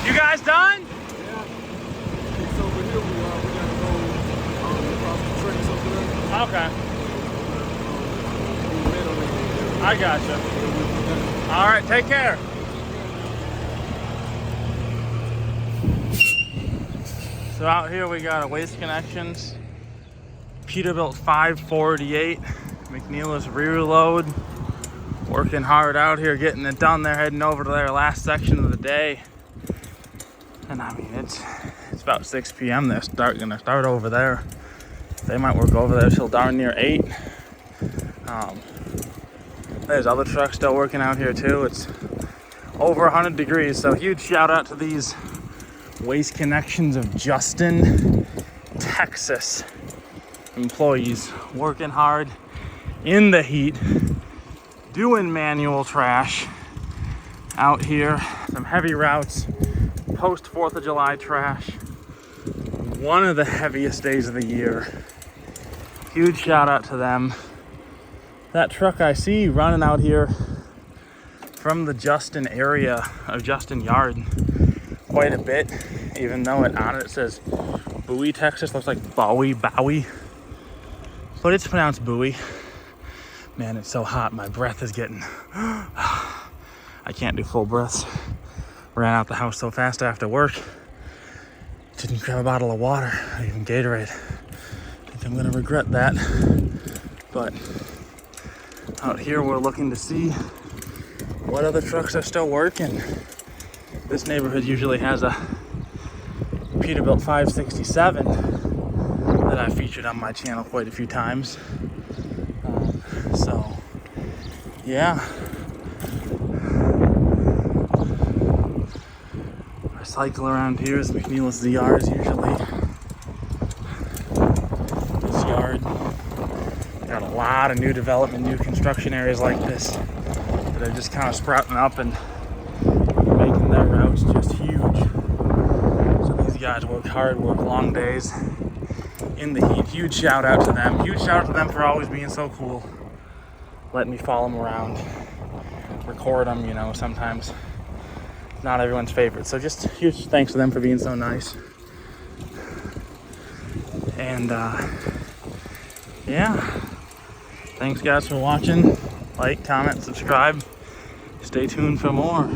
You guys done? Yeah. It's over here. We gotta go across the tracks over there. Okay. I gotcha. All right, take care. So out here we got a Waste Connections Peterbilt 548 McNeilus rear load. Working hard out here, getting it done. They're heading over to their last section of the day. And I mean, it's about 6 p.m. They're gonna start over there. They might work over there till darn near 8. There's other trucks still working out here too. It's over 100 degrees, so huge shout out to these Waste Connections of Justin, Texas employees working hard in the heat, doing manual trash out here. Some heavy routes, post 4th of July trash. One of the heaviest days of the year. Huge shout out to them. That truck I see running out here from the Justin area of Justin Yard quite a bit, even though on it says Bowie, Texas. Looks like Bowie, but it's pronounced Bowie. Man, it's so hot, my breath is getting I can't do full breaths. Ran out the house so fast after work, didn't grab a bottle of water or even Gatorade. I think I'm gonna regret that. But out here we're looking to see what other trucks are still working. This neighborhood usually has a Peterbilt 567 that I featured on my channel quite a few times. So yeah, our cycle around here is McNeilus ZRs usually. This yard got a lot of new development, new construction areas like this that are just kind of sprouting up and making their routes just huge. So these guys work hard, work long days in the heat. Huge shout out to them. Huge shout out to them for always being so cool. Letting me follow them around, record them, you know, sometimes not everyone's favorite. So just huge thanks to them for being so nice. And yeah, thanks guys for watching. Like, comment, subscribe. Stay tuned for more.